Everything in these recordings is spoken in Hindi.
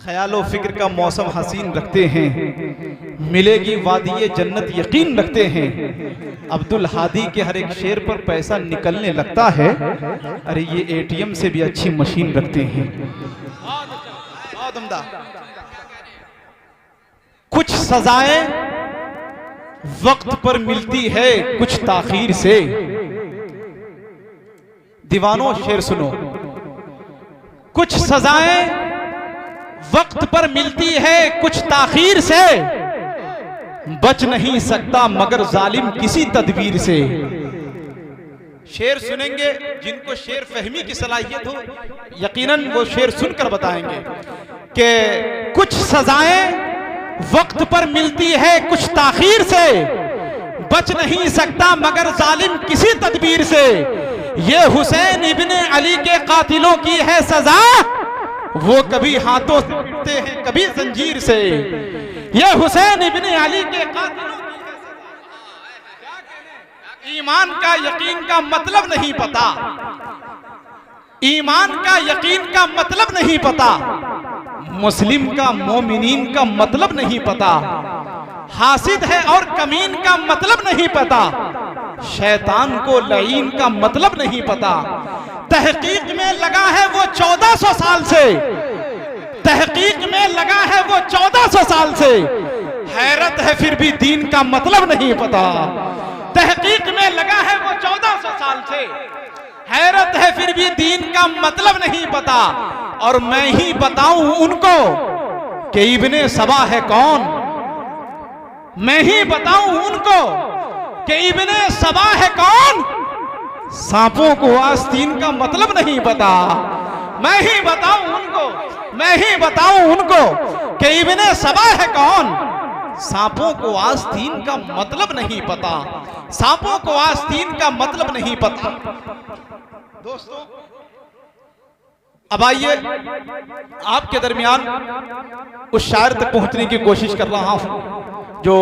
ख्यालो फिक्र का मौसम हसीन रखते हैं, मिलेगी वादिये जन्नत यकीन रखते हैं। अब्दुल हादी के हर एक शेर पर पैसा निकलने लगता है, अरे ये एटीएम से भी अच्छी मशीन रखते हैं। कुछ सजाएं वक्त पर मिलती है, कुछ ताखीर से। दीवानों शेर सुनो। कुछ सजाएं वक्त पर मिलती है, कुछ ताखीर से। बच नहीं सकता मगर जालिम किसी तदबीर से। शेर सुनेंगे जिनको शेर फहमी की सलाहियत हो, यकीनन वो शेर सुनकर बताएंगे कि कुछ सजाएं वक्त पर मिलती है, कुछ ताखीर से। बच नहीं सकता मगर जालिम किसी तदबीर से। ये हुसैन इब्ने अली के कातिलों की है सजा, वो कभी हाथों से पिटते हैं कभी जंजीर से। ये हुसैन इब्ने अली के कातिलों की है सजा। ईमान का यकीन का मतलब नहीं पता, ईमान का यकीन का मतलब नहीं पता, मुस्लिम का मोमिनीन का मतलब नहीं पता, हासिद है और कमीन का मतलब नहीं पता, शैतान को लईन का मतलब नहीं पता। तहकीक में लगा है वो 1400 साल से, तहकीक में लगा है वो 1400 साल से। हैरत है फिर भी दीन का मतलब नहीं पता। तहकीक में लगा है वो 1400 साल से, हैरत है फिर भी दीन का मतलब नहीं पता। और मैं ही बताऊं उनको कि इब्ने सबा है कौन, मैं ही बताऊं उनको कि इब्ने सबा है कौन। सांपों को आस्तीन का मतलब नहीं पता। मैं ही बताऊं उनको, मैं ही बताऊं उनको कि इब्ने सबा है कौन। सांपों को आस्तीन का मतलब नहीं पता, सांपों को आस्तीन का मतलब नहीं पता। दोस्तों अब आइए आपके दरमियान उस शायर तक पहुंचने की कोशिश कर रहा हूं जो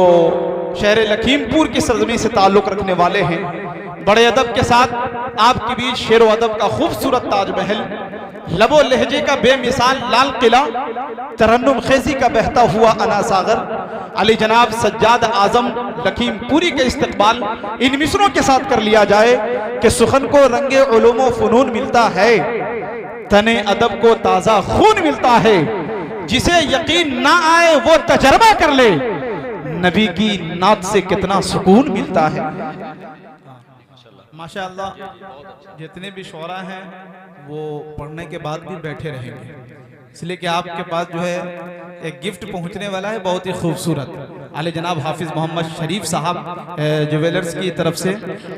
शहर लखीमपुर की सरजमी से ताल्लुक रखने वाले हैं। बड़े अदब के साथ आपके बीच शेर व अदब का खूबसूरत ताजमहल, लबो लहजे का बेमिसाल लाल किला, तरन्नुम खेजी का बहता हुआ अना सागर, अली जनाब सज्जाद आजम लखीमपुरी के इस्तकबाल इन मिसरों के साथ कर लिया जाए कि सुखन को रंगे उलूम फनून मिलता है, तने अदब को ताज़ा खून मिलता है। जिसे यकीन ना आए वो तजर्बा कर ले, नबी की नात से कितना सुकून मिलता है। माशाअल्लाह जितने भी शोरा हैं वो पढ़ने के बाद भी बैठे रहेंगे, इसलिए कि आपके पास जो है एक गिफ्ट पहुंचने वाला है बहुत ही खूबसूरत। आले जनाब हाफिज मोहम्मद शरीफ साहब ज्वेलर्स की तरफ से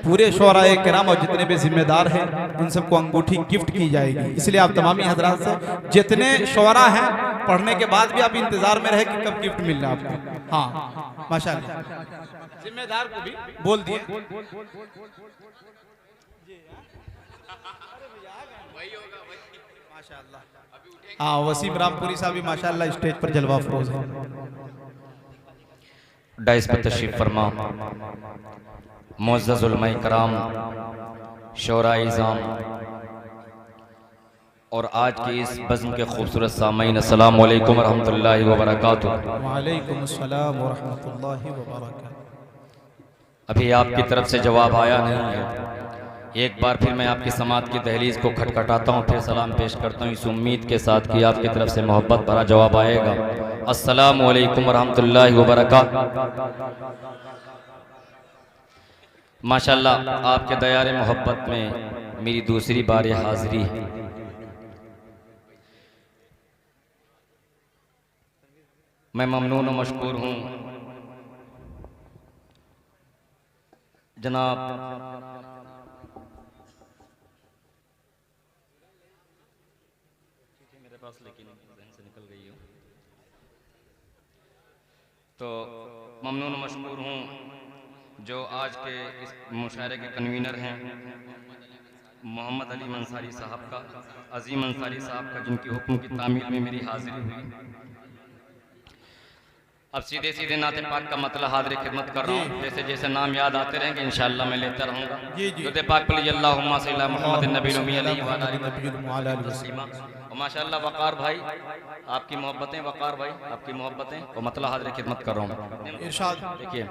पूरे शोराए किराम और जितने भी जिम्मेदार हैं उन सबको अंगूठी गिफ्ट की जाएगी। इसलिए आप तमामी हजरात से जितने शोरा हैं पढ़ने के बाद भी आप इंतजार में रहे कि कब गिफ्ट मिल रहा है आपको। हाँ माशाअल्लाह, जिम्मेदार को भी बोल दिए। हाँ वसीम रामपुरी साहब भी माशाअल्लाह स्टेज पर जलवा फरोज है। डाइस पर तशरीफ फरमा मुअज़्ज़ज़ उलमाए कराम, शोराए इज़ाम और आज की इस बज़्म के खूबसूरत सामईन, अस्सलाम वालेकुम व रहमतुल्लाहि व बरकातुहू। वालेकुम अस्सलाम व रहमतुल्लाहि व बरकातुहू। अभी आपकी तरफ से जवाब आया नहीं है। एक बार फिर मैं आपकी समात की दहलीज को खटखटाता हूँ, फिर सलाम पेश करता हूँ इस उम्मीद के साथ कि आपकी तरफ से मोहब्बत भरा जवाब आएगा। अस्सलामु अलैकुम व रहमतुल्लाहि व बरकातुहू। माशाअल्लाह आपके दयारे मोहब्बत में मेरी दूसरी बार ये हाजिरी है। मैं ममनून व मशकूर हूँ जनाब तो ममनून मशकूर हूँ जो आज के इस मुशायरे के कन्वीनर हैं मोहम्मद अली मंसारी साहब का, अजीम अंसारी साहब का, जिनकी हुक्म की तामील में मेरी हाजिरी हुई। अब सीधे सीधे नाते पाक का मतलब हाजिर खिदमत कर रहा हूँ। जैसे जैसे नाम याद आते रहेंगे इंशाअल्लाह मैं लेता रहूँगा। नाते पाक पढ़िए, अल्लाहुम्मा सल्ली अला मुहम्मद नबी और माशाल्लाह वकार भाई, आपकी मोहब्बतें, वकार भाई आपकी मोहब्बतें, और मतलब हाजिर खिदमत कर रहा हूँ। इरशाद। देखिए,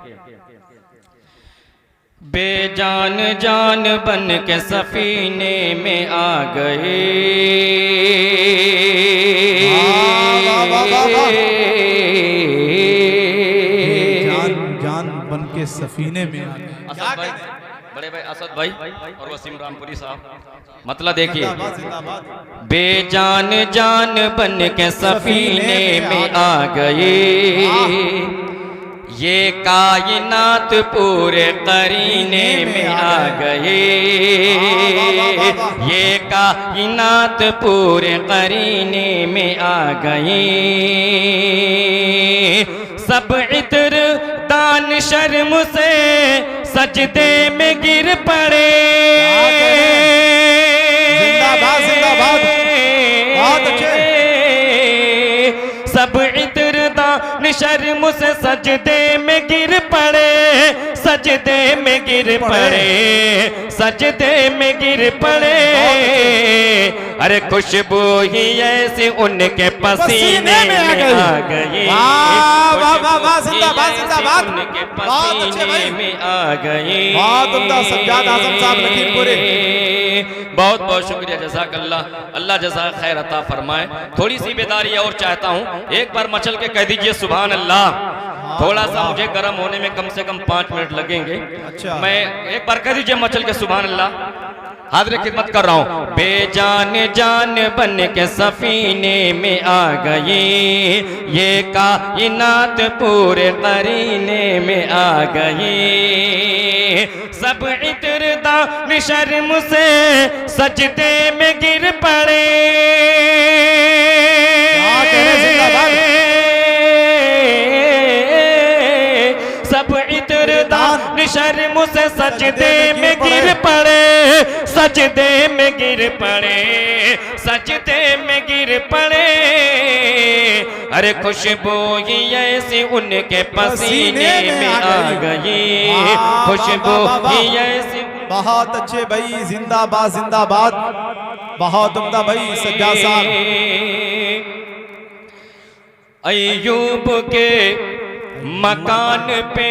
बेजान जान बन के सफीने में आ गए, जान जान बन के सफीने में आ गए। असद भाई, बड़े भाई असद भाई और वसीम रामपुरी साहब, मतलब देखिए, बेजान जान बन के सफीने में आ गए, ये कायनात पूरे करीने में आ गए, ये कायनात पूरे करीने में आ गए, सब इतर दान शर्म से सजदे में गिर पड़े, जिंदाबाद जिंदाबाद, बहुत अच्छे। सब इतर दान शर्म से सजदे में गिर पड़े, सजदे में गिर पड़े, सजदे में गिर पड़े, अरे खुशबू ही ऐसी उनके पसीने में आ गई, वाह वाह वाह वाह, जिंदाबाद जिंदाबाद, उनके बहुत अच्छे भाई, पसीने में आ गई। बहुत उम्दा सज्जाद आजम साहब लखीमपुरी। बहुत बहुत शुक्रिया, जज़ाकल्लाह, अल्लाह जज़ा खैर अता फरमाए। थोड़ी सी बेदारी और चाहता हूँ, एक बार मचल के कह दीजिए सुभान अल्लाह। थोड़ा सा मुझे गर्म होने में कम से कम 5 मिनट लगेंगे। अच्छा। मैं एक बार कह दीजिए मचल के सुभान अल्लाह। हाजिर खिदमत कर रहा हूँ। बेजान जान बन के सफीने में आ गई, ये कायनात पूरे करीने में आ गई, सब इतरदान शर्म से सजदे में गिर पड़े, सब इतरदान शर्म से सजदे में गिर पड़े, सजदे में गिर पड़े, सजदे में गिर पड़े, अरे खुशबू ही ऐसी उनके पसीने में आ गई, खुशबू ही ऐसी। बहुत अच्छे भाई, जिंदाबाद जिंदाबाद, बहुत उम्दा भाई सज्जाद साहब। अय्यूब के मकान पे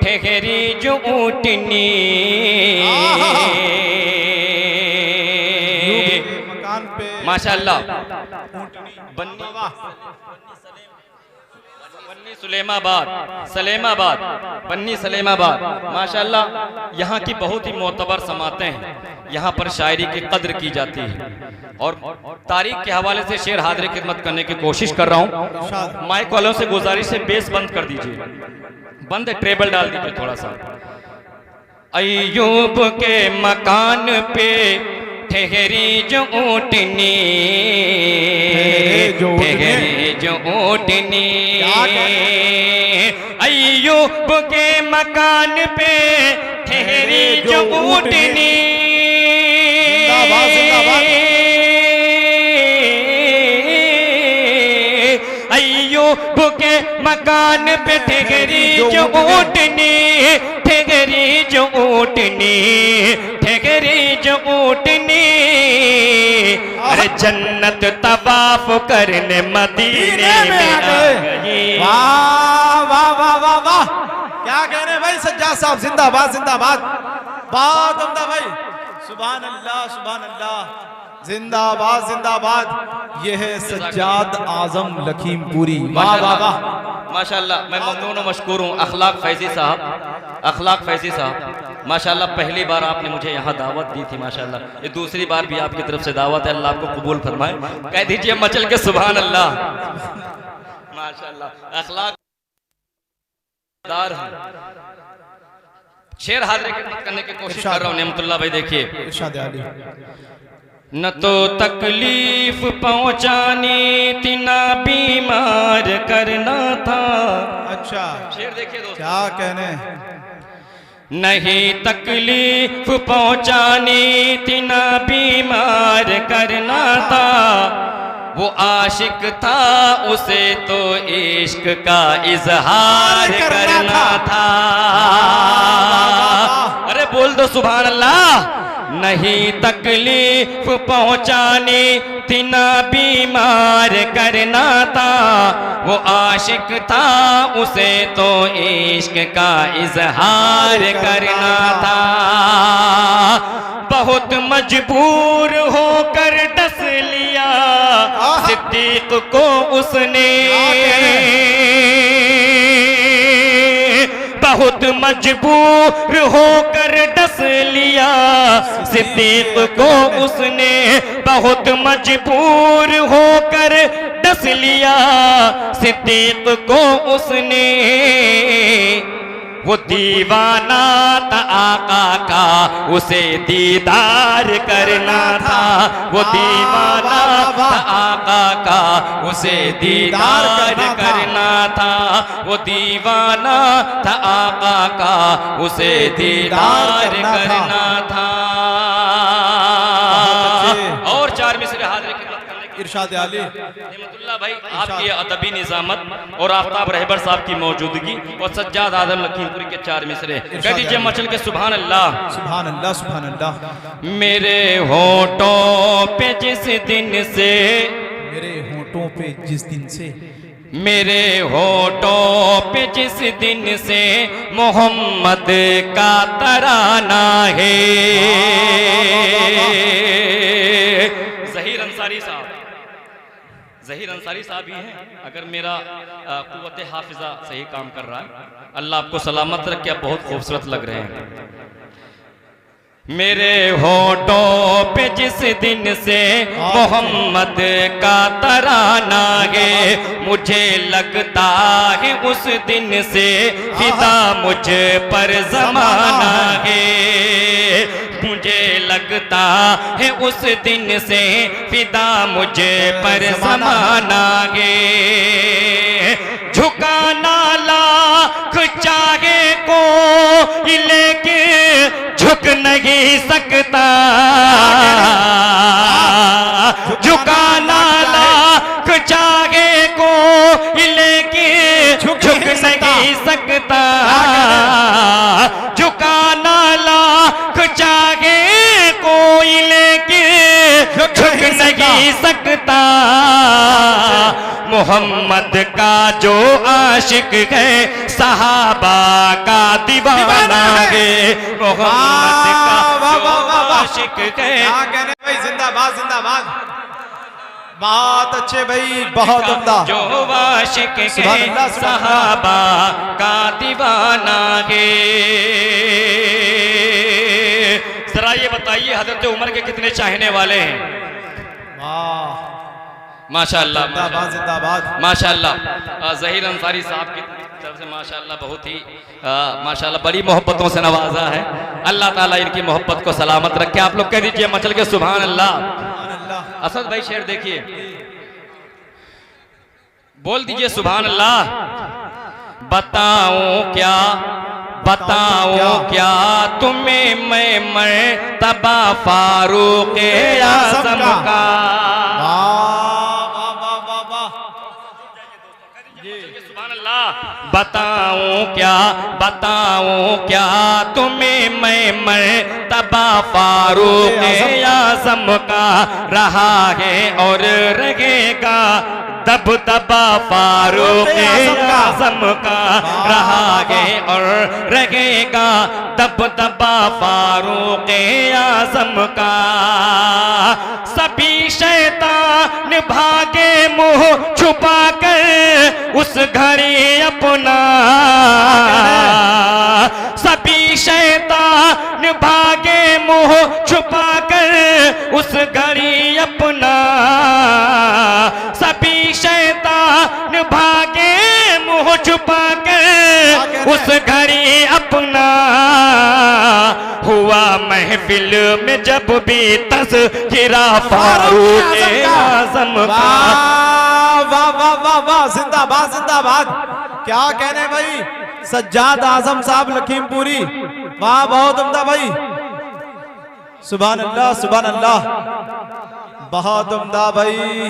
ठहरी जो ऊँटनी, मकान पे माशाल्लाह, बन्नी सलेमाबाद, सलेमाबाद, बन्नी सलेमाबाद, माशाल्लाह, यहाँ की बहुत ही मोतबर समातें हैं। यहाँ पर शायरी की कद्र की जाती है और तारीख के हवाले से शेर हाजिर खिदमत करने की कोशिश कर रहा हूँ। माइक वालों से गुजारिश है बेस बंद कर दीजिए, बंद है, ट्रेबल डाल दीजिए थोड़ा सा। अय्यूब के मकान पे ठहरी जो ऊँटनी, ठहरी जो ऊँटनी, अय्यूब के मकान पे ठहरी जो ऊँटनी, अय्यूब के मकान पे ठहरी जो ऊँटनी, ठहरी जो ऊँटनी, ठहरी जो ऊँटनी, अरे जन्नत तवाफ करने मदीने में आ गई। वाह वाह वाह वाह वाह, क्या कह रहे हैं भाई सज्जाद साहब, जिंदाबाद जिंदाबाद, बहुत उम्दा भाई, सुभान अल्लाह सुभान अल्लाह, जिंदाबाद जिंदाबाद। ये है सज्जाद आजम लखीमपुरी। वाह वाह वाह, माशाल्लाह, मैं ममनून और मशकूर हूँ। अखलाक फैजी साहब, अखलाक फैजी साहब, माशाल्लाह, पहली बार आपने मुझे यहाँ दावत दी थी, माशाल्लाह, ये दूसरी बार भी आपकी तरफ से दावत है, अल्लाह आपको कबूल फरमाए। कह दीजिए मचल के सुभान अल्लाह। माशाल्लाह, अखलाक दार है। शेर हाजिर करने की कोशिश कर रहा हूँ नेमतुल्लाह भाई। देखिए, न तो तकलीफ पहुंचानी थी, ना बीमार करना था। अच्छा, शेर देखिए दोस्तों, क्या कहने, नहीं तकलीफ पहुंचानी थी, ना बीमार करना था, वो आशिक था उसे तो इश्क का इजहार करना था। अरे बोल दो सुभान अल्लाह। नहीं तकलीफ पहुंचानी थी ना बीमार करना था, वो आशिक था उसे तो इश्क का इजहार करना था। बहुत मजबूर होकर डस लिया सिद्दीक को उसने, बहुत मजबूर होकर डस लिया सिद्दीक को उसने, बहुत मजबूर होकर डस लिया सिद्दीक को उसने। वो दीवाना था आका का उसे दीदार करना था, वो दीवाना था आका का उसे दीदार करना था, वो दीवाना था आका का उसे दीदार करना था। और चार मिसरे हाजिर इरशाद आली नेमतुल्लाह भाई आपकी अदबी निजामत और आफ्ताब रहबर साहब की मौजूदगी और सज्जाद आदम लखीमपुरी के चार मिसरे कह दीजिए मचल के सुभान अल्लाह सुभान अल्लाह सुभान अल्लाह। मेरे होठों पे जिस दिन से, मेरे होठों पे जिस दिन से, मेरे होठों पे जिस दिन से मोहम्मद का तराना है। ज़हीर अंसारी साहब, ज़हीर अंसारी साहब ही हैं। अगर मेरा कुव्वत हाफिजा सही काम कर रहा है, अल्लाह आपको सलामत रखे, आप बहुत खूबसूरत लग रहे हैं। मेरे होठों पे जिस दिन से मोहम्मद का तराना है, मुझे लगता है उस दिन से फिदा मुझ पर ज़माना है, मुझे लगता है उस दिन से फिदा मुझे पर ज़माना है। झुकाना लाख चाहे को लेके झुक नहीं सकता, झुकाना लाख चाहे को लेके झुक नहीं सकता, झुकाना लाख चाहे कोई लेके झुक नहीं सकता। मोहम्मद का जो आशिक है सहाबा का दीवाना है, मोहम्मद का जो आशिक है। भाई जिंदाबाद जिंदाबाद, बहुत अच्छे भाई, बहुत उम्दा। जो आशिक है सहाबा का दीवाना है। जरा ये बताइए हजरत उमर के कितने चाहने वाले हैं? माशाअल्लाह जिंदाबाद जिंदाबाद माशाअल्लाह। ज़हीर अंसारी साहब की तरफ से माशाअल्लाह बहुत ही माशाअल्लाह बड़ी मोहब्बतों से नवाजा है। अल्लाह ताला इनकी मोहब्बत को सलामत रखे। आप लोग कह दीजिए मचल के सुभान अल्लाह। असद भाई शेर देखिए, बोल दीजिए सुभान अल्लाह। बताऊं क्या बताऊं क्या तुम्हें मैं मर्तबा फारूक आज़म का, बताऊं क्या तुम्हें मैं मर्तबा फारूक आज़म का, रहा है और रहेगा दबदबा फारूक आज़म का, रहा है और रहेगा दबदबा फारूक आज़म का। सभी शैतान भागे मुंह छुपा कर उस घड़ी अपना, सभी शैतान भागे मुंह छुपा कर उस घड़ी अपना, सभी शैतान भागे मुंह छुपा कर उस घड़ी अपना। हुआ महफिल में जब भी तज़किरा फारूक आज़म का। वाह वाह वाह वाह, जिंदाबाद जिंदाबाद। क्या कहने भाई, सज्जाद आजम साहब लखीमपुरी, वाह बहुत उम्दा भाई। सुभान अल्लाह सुभान अल्लाह, बहुत उम्दा भाई,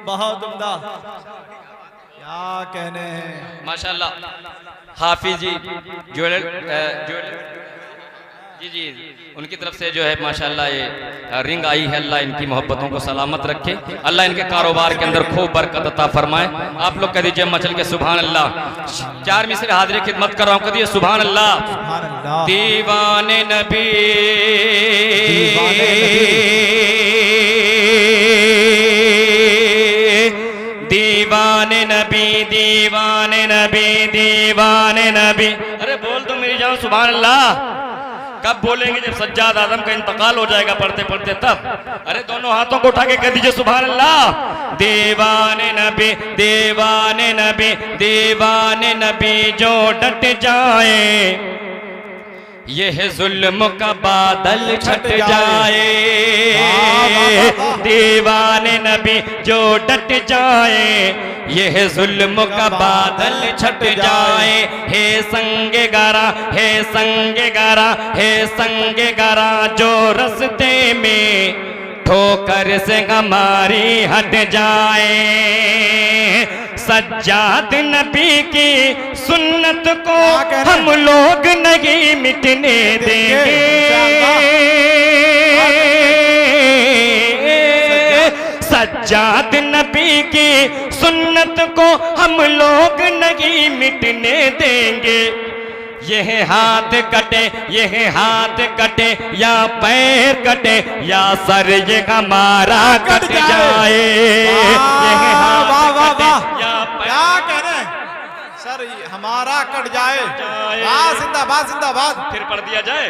बहुत उम्दा। क्या कहने हैं, माशाअल्लाह। हाफिज जी ज्वेलर जी जी, उनकी तरफ से जो है माशाल्लाह ये रिंग आई है। अल्लाह इनकी मोहब्बतों को सलामत रखे, अल्लाह इनके कारोबार के अंदर खूब बरकत अता फरमाए। आप लोग कह दीजिए मचल के सुभान अल्लाह। 4 मिसरे हाजिर खिदमत कर रहा हूँ, कह दीजिए सुभान अल्लाह। दीवाने नबी दीवाने नबी दीवाने नबी दीवाने नबी। अरे बोल तो मेरी जान सुभान अल्लाह। कब बोलेंगे? जब सज्जाद आजम का इंतकाल हो जाएगा पढ़ते पढ़ते तब। अरे दोनों हाथों को उठा के कह दीजिए सुभान अल्लाह। दीवाने नबी दीवाने नबी दीवाने नबी जो डट जाए, यह जुल्म का बादल छट जाए। दीवाने नबी जो डट जाए, यह जुल्म का बादल छट जाए। हे संगे गारा हे संगे गारा हे संगे गारा, जो रस्ते में ठोकर से हमारी हट जाए। सज्जाद नबी की सुन्नत को हम लोग नहीं मिटने देंगे। सज्जाद नबी की सुन्नत को हम लोग नहीं मिटने देंगे। यह हाथ कटे यह हाथ कटे या पैर कटे या सर ये हमारा कट जाए। यह हाथ कटे या क्या कह रहे हैं सर? हमारा कट जाए। जिंदाबाद जिंदाबाद। फिर पढ़ दिया जाए।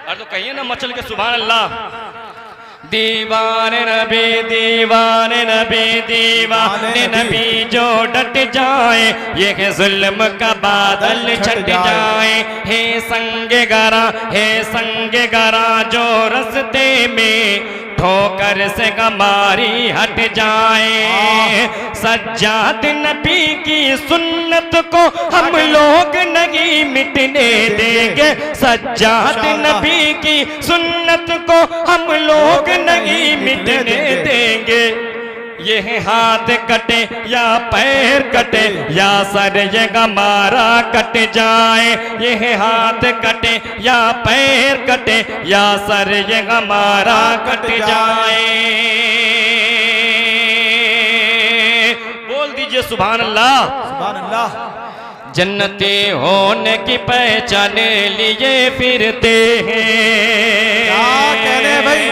और तो कहिए ना मचल के सुभान अल्लाह। दीवाने नबी दीवाने नबी दीवाने नबी जो डट जाए, ये जुल्म का बादल छट जाए। हे संगे गारा हे संगे गारा, जो रस्ते में ठोकर से हमारी हट जाए। सज्जाद नबी की सुन्नत को हम लोग नहीं मिटने देंगे। सज्जाद नबी की सुन्नत को हम लोग नहीं मिटने देंगे। यह हाथ कटे या पैर कटे या सर ये हमारा कट जाए। यह हाथ कटे या पैर कटे या सर ये हमारा कट जाए। बोल दीजिए सुभान अल्लाह सुभान अल्लाह। जन्नती होने की पहचान लिए फिरते हैं। क्या कह रहे हैं भाई?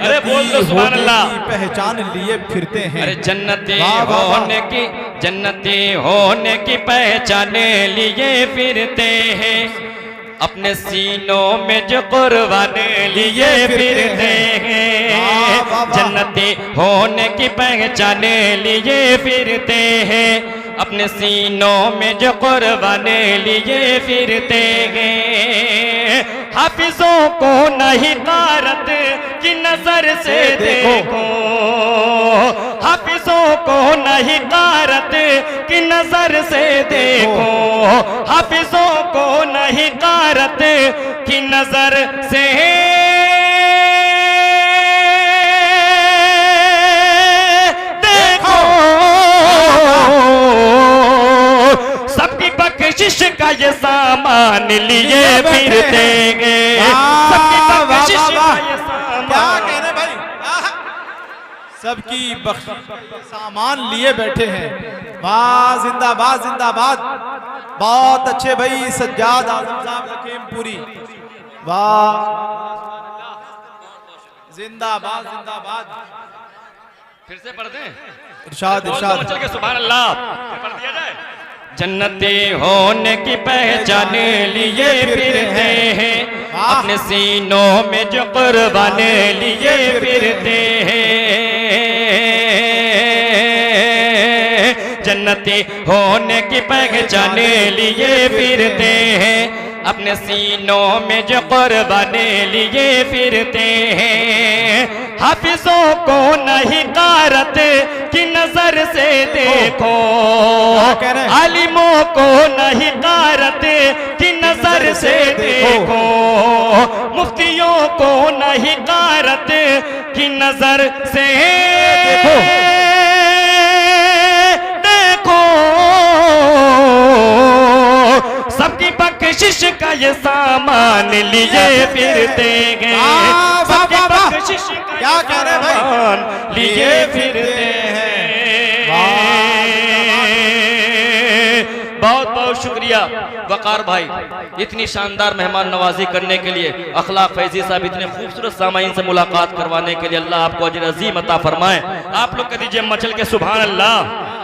अरे बोल दो सुभान अल्लाह। पहचान लिए फिरते हैं। अरे जन्नती होने की पहचान लिए फिरते हैं। अपने सीनों में जो कुर्बान लिए फिरते हैं। जन्नती होने की पहचान लिए फिरते हैं। अपने सीनों में जो कुर्बान लिए फिरते हैं। हाफिजों को नहीं तारत की नजर से देखो। हाफिजों को नहीं तारत की नजर से देखो। हाफिजों को नहीं तारत की नजर से देखो। सबकी बख्शिश का ये सामान लिए फिरते हैं। सबकी बख्शिश का ये सामान। क्या कह रहे भाई? सबकी सामान लिए बैठे हैं। वाह जिंदाबाद जिंदाबाद। बहुत अच्छे भाई सज्जाद आजम साहब लखीमपुरी। वाह जिंदाबाद जिंदाबाद। फिर से पढ़ दें। इरशाद इरशाद। चल के सुभान अल्लाह पढ़ दिया जाए। जन्नती होने की पहचान लिए फिरते हैं। अपने सीनों में जो कुर्बान लिए फिरते हैं। जन्नती होने की पहचान लिए फिरते हैं। अपने सीनों में जो कुर्बान लिए फिरते हैं। हाफिजों को नहीं तारत की नजर से देखो। आलिमों को नहीं तारत की नजर से देखो। मुफ्तियों को नहीं तारत की नजर से देखो। सबकी बख्शिश का ये सामान लिए फिरते हैं, सबकी बख्शिश का क्या कह रहे भाई, सामान लिए फिरते हैं। बहुत बहुत शुक्रिया वकार भाई, इतनी शानदार मेहमान नवाजी करने के लिए, अखलाक फैजी साहब इतने खूबसूरत सामाइन से मुलाकात करवाने के लिए, अल्लाह आपको अजर अजीम अता फरमाए। आप लोग कह दीजिए मचल के सुभान अल्लाह।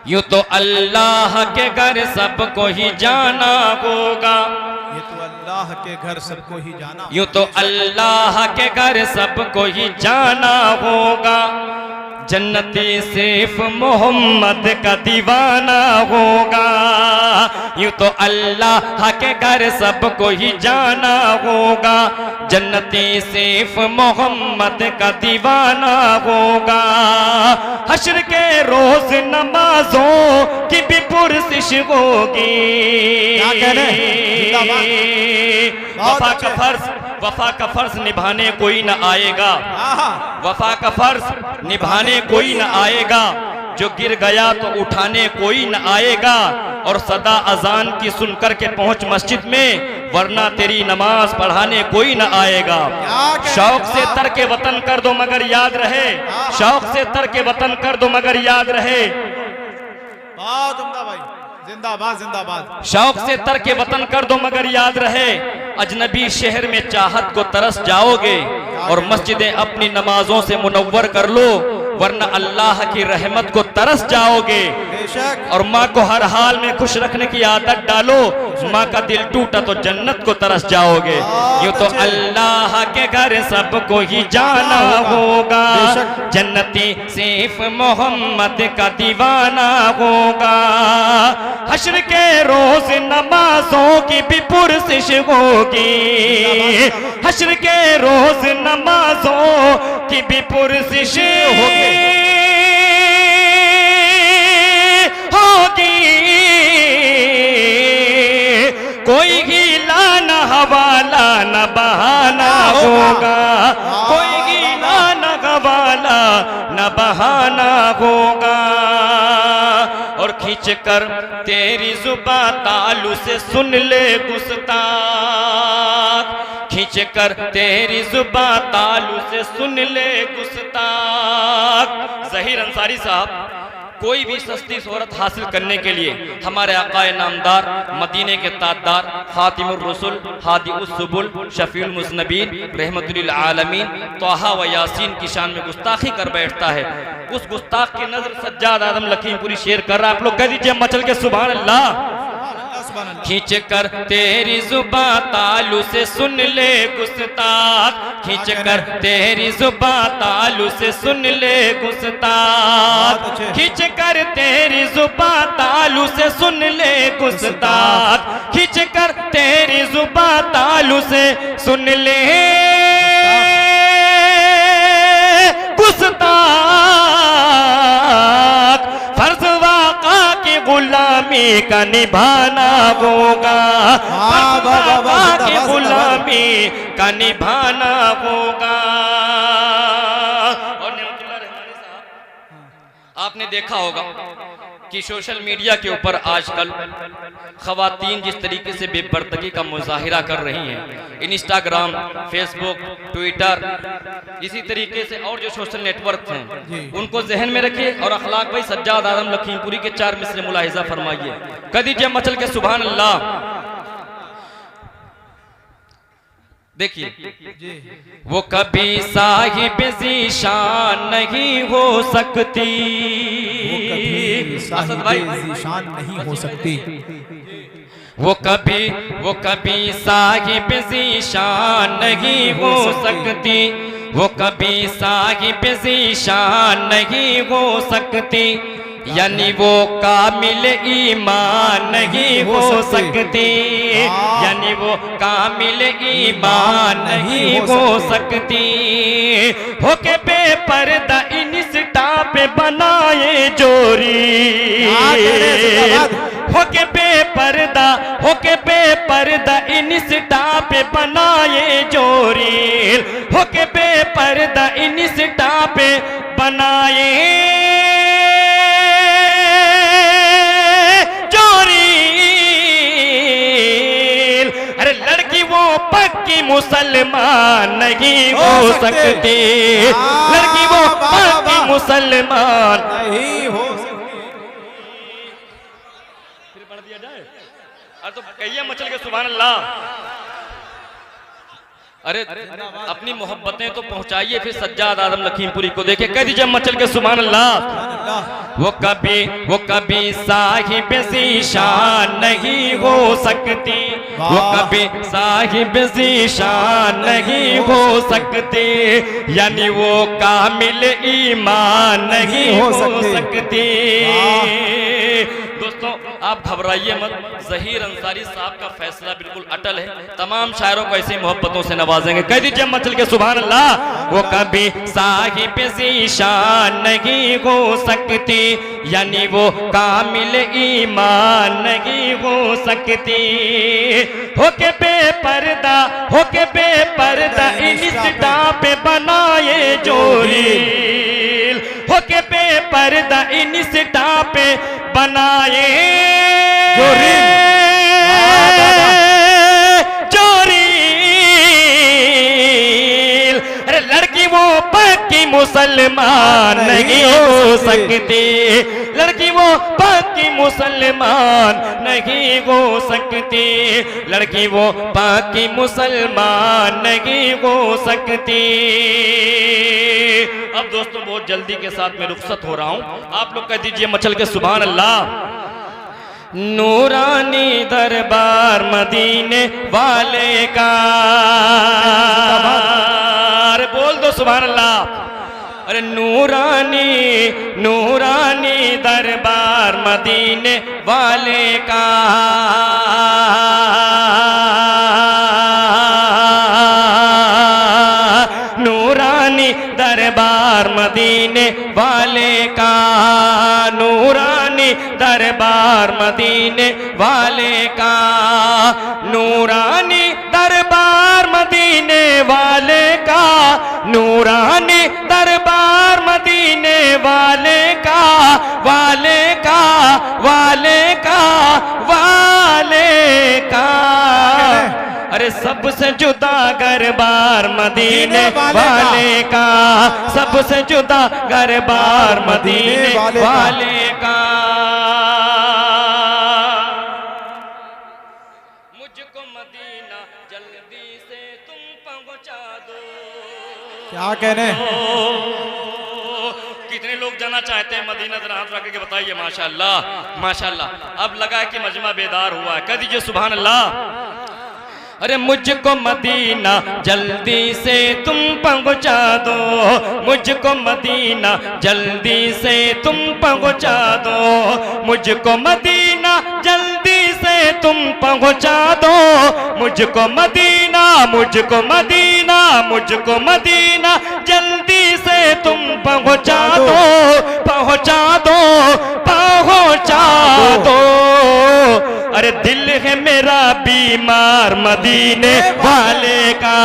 यूं तो अल्लाह के घर सबको ही जाना होगा, ये तो अल्लाह के घर सबको ही जाना, यूं तो अल्लाह के घर सबको ही जाना होगा, जन्नती सिर्फ मोहम्मद का दीवाना होगा। यूं तो अल्लाह के घर सबको ही जाना होगा, जन्नती सिर्फ मोहम्मद का दीवाना होगा। हश्र के रोज नमाजों की भी पुरसिश होगी। क्या कह रहे हैं? वफा का फर्ज निभाने कोई न आएगा, वफा का फर्ज निभाने कोई न आएगा, जो गिर गया तो उठाने कोई न आएगा, और सदा अजान की सुनकर के पहुंच मस्जिद में, वरना तेरी नमाज पढ़ाने कोई न आएगा। शौक से तरके वतन कर दो मगर याद रहे, शौक से तरके वतन कर दो मगर याद रहे, बहुत उम्दा भाई, जिंदाबाद जिंदाबाद। शौक से तरके वतन कर दो मगर याद रहे, अजनबी शहर में चाहत को तरस जाओगे, और मस्जिदें अपनी नमाजों से मुनव्वर कर लो, वरना अल्लाह की रहमत को तरस जाओगे। और माँ को हर हाल में खुश रखने की आदत डालो, माँ का दिल टूटा तो जन्नत को तरस जाओगे। यूं तो अल्लाह के घर सबको ही जाना होगा, जन्नती सिर्फ मोहम्मद का दीवाना होगा। हश्र के रोज नमाजों की भी पुरसिश होगी, हश्र के रोज नमाजों की भी पुरसिश होगी। कोई हीला न हवाला न बहाना होगा, कोई हीला न हवाला न बहाना होगा। और खींच कर तेरी जुबा तालू से सुन ले गुस्ताख, खींच कर तेरी जुबा तालू से सुन ले गुस्ताख। ज़हीर अंसारी साहब, कोई भी सस्ती शोहरत हासिल करने के लिए हमारे आकाए नामदार, मदीने के ताजदार, खातिमुर रसूल, हादी उस सुबुल, शफीउल मुज़नबीन, रहमतुल आलमीन, तोहा व यासीन की शान में गुस्ताखी कर बैठता है। उस गुस्ताख की नजर सज्जाद आदम लखीमपुरी शेर कर रहा है। आप लोग कह दीजिए मचल के सुभान अल्लाह। खींच कर तेरी जुबा तालू से सुन ले गुस्ताख, खींच कर तेरी जुबा तालू से सुन ले गुस्ताख, खींच कर तेरी जुबा तालू से सुन ले गुस्ताख, खींच कर तेरी जुबा तालू से सुन ले गुस्ताख। फर्ज वाक़ा की गुलामी का निभाना होगा, फर्ज वाक़ा की गुलामी का निभाना होगा। और नेमतुल्लाह रहमानी साहब, आपने देखा होगा कि सोशल मीडिया के ऊपर आजकल खवातीन जिस तरीके से बेपर्दगी का मुजाहिरा कर रही हैं, इंस्टाग्राम, फेसबुक, ट्विटर, इसी तरीके से और जो सोशल नेटवर्क हैं उनको जहन में रखिए। और अखलाक भाई सज्जाद आदम लखीमपुरी के 4 मिसरे मुलाहिजा फरमाइए। कह दीजिए मचल के सुभान अल्लाह। देखिए, वो कभी साहिब ज़ीशान नहीं हो सकती, असद भाई ज़ीशान नहीं हो सकती, वो कभी साहिब ज़ीशान नहीं हो सकती, वो कभी साहिब ज़ीशान नहीं हो सकती, यानी वो कामिल ईमान नहीं हो सकती, यानी वो कामिल ईमान नहीं हो सकती। होके बेपर्दा इंस्टा पे बनाए जोरी, होके बेपर्दा इंस्टा पे बनाए जोरी, होके बेपर्दा इंस्टा पे बनाए जोरी। पक्की मुसलमान नहीं हो सकती, लड़की वो पक्की मुसलमान नहीं हो फिर पढ़ दिया जाए। अरे तो कहिए मचल के सुभान अल्लाह। अरे अपनी मोहब्बतें तो पहुंचाइए फिर सज्जाद आदम लखीमपुरी को देखे, कह दीजिए मचल के सुभान अल्लाह। वो कभी साहिब ज़ीशान नहीं हो सकती, वो कभी साहिब ज़ीशान नहीं हो सकती, यानी वो कामिल ईमान नहीं हो सकती। दोस्तों आप घबराइए मत, ज़हीर अंसारी साहब का फैसला बिल्कुल अटल है, तमाम शायरों को ऐसी मोहब्बतों से नवाजेंगे। कह दीजिए मचल के सुभान अल्लाह। वो कभी साहिब ज़ीशान नहीं हो सकती, यानी वो कामिल ईमान नहीं हो सकती, होके बेपर्दा, होके बेपर्दा इंस्टा पे बनाए जोरी, होके बेपर्दा इंस्टा पे बनाए जोरी। अरे लड़की वो पक्की मुसलमान नहीं हो सकती, लड़की वो पक्की मुसलमान नहीं हो सकती, लड़की वो पक्की मुसलमान नहीं हो सकती। अब दोस्तों बहुत जल्दी के साथ मैं रुखसत हो रहा हूं, आप लोग कह दीजिए मचल के सुभान अल्लाह। नूरानी दरबार मदीने वाले का, अरे बोल दो सुभान अल्लाह। अरे नूरानी नूरानी दरबार मदीने वाले का, नूरानी दरबार मदीने वाले का, नूरानी दरबार मदीने वाले का, नूरानी दरबार मदीने वाले का, नूरानी दरबार मदीने वाले का, वाले का, वाले का, वाले का। अरे सबसे जुदा गरबार मदीने वाले का, सबसे जुदा गरबार मदीने वाले का। मुझको मदीना जल्दी से तुम पहुंचा दो। क्या कहने, कितने लोग जाना चाहते हैं मदीना, जरा हाथ रख के बताइए। माशाअल्लाह माशाअल्लाह। अब लगा है कि मजमा बेदार हुआ है, कह दीजिए सुभान अल्लाह। अरे मुझको मदीना जल्दी से तुम पहुंचा दो, मुझको मदीना जल्दी से तुम पहुंचा दो, मुझको मदीना जल्दी से तुम पहुंचा दो, मुझको मदीना, मुझको मदीना, मुझको मदीना जल्दी से तुम पहुंचा दो, पहुंचा दो, पहुंचा दो। अरे दिल है मेरा बीमार मदीने वाले का,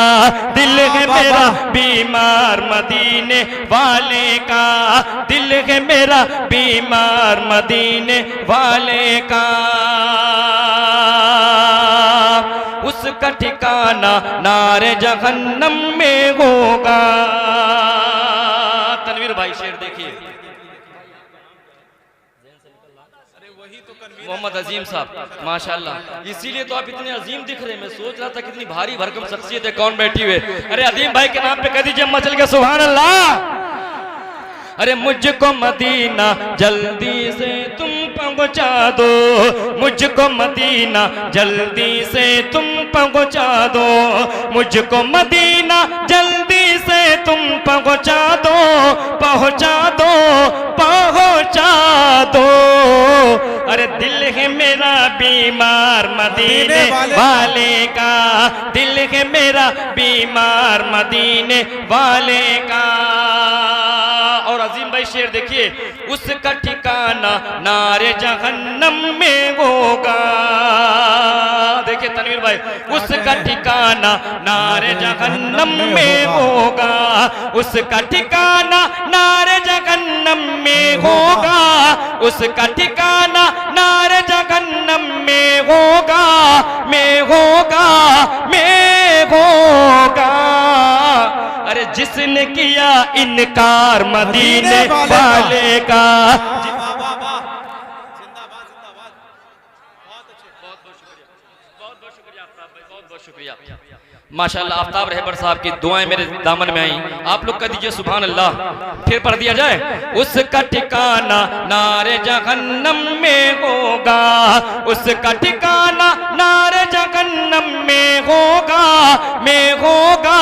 दिल है मेरा बीमार मदीने वाले का, दिल है मेरा बीमार मदीने वाले का। उसका ठिकाना नारे जहन्नम में होगा। तनवीर भाई शेर देखिए, मोहम्मद अजीम साहब माशाल्लाह, इसीलिए तो आप इतने अजीम दिख रहे हैं। मैं सोच रहा था कितनी भारी भरकम शख्सियत है, कौन बैठी हुए। अरे अजीम भाई के नाम पे कह दीजिए मचल के सुभान अल्लाह। अरे मुझको मदीना जल्दी से तुम पहुंचा दो, मुझको मदीना जल्दी से तुम पहुंचा दो, मुझको मदीना जल्दी से तुम पहुंचा दो, पहुंचा दो, पहुंचा दो। अरे दिल है मेरा बीमार मदीने वाले का, दिल है मेरा बीमार मदीने वाले का। और अजीम भाई शेर देखिए, उसका ठिकाना नारे जहन्नम में होगा। देखिए तनवीर भाई, उसका ठिकाना नारे जहन्नम में होगा, उसका ठिकाना नारे जहन्नम में होगा, उसका ठिकाना नारे जहन्नम में होगा, में होगा, में होगा। जिसने किया इनकार मदीने वाले का। माशाअल्लाह आफ्ताब रहबर साहब की दुआएं मेरे दामन में आई, आप लोग कह दीजिए सुभान अल्लाह। फिर पढ़ दिया जाए, उसका ठिकाना नारे जहन्नम में होगा, उसका ठिकाना नारे जहन्नम में होगा, में होगा,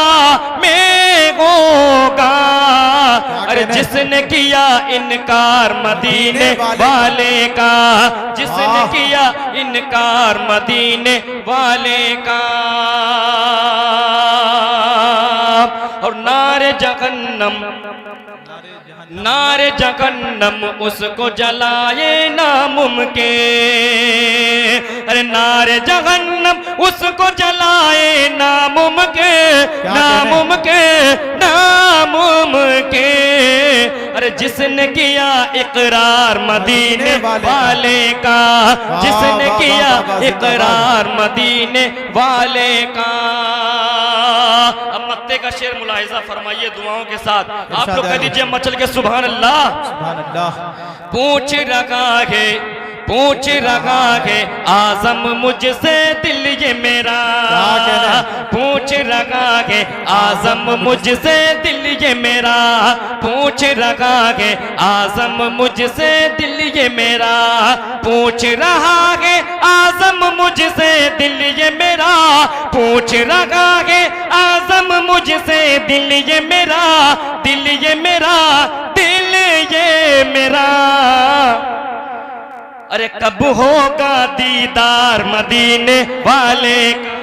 में होगा। अरे जिसने किया इनकार मदीने वाले का, जिसने किया इनकार मदीने वाले का। और नारे जहन्नम, नारे जहन्नम उसको जलाए नामुमकिन। अरे नारे जहन्नम उसको जलाए नामुमकिन, नामुमकिन, नामुमकिन। अरे जिसने किया इकरार मदीने वाले का, जिसने किया इकरार मदीने वाले का। अब मत्ते का शेर मुलाहिजा फरमाइए दुआओं के साथ, आप लोग कह दीजिए मचल के सुभान अल्लाह। सुभान अल्लाह। पूछ रहा है, पूछ रहा है आजम मुझसे दिल ये मेरा, पूछ रहा है आजम मुझसे दिल ये मेरा, पूछ रहा है आजम मुझसे दिल ये मेरा, पूछ रहा है आजम मुझसे दिल ये मेरा, पूछ रहा है आजम मुझसे दिल ये मेरा, दिल ये मेरा, दिल ये मेरा। अरे कब होगा दीदार मदीने वाले का।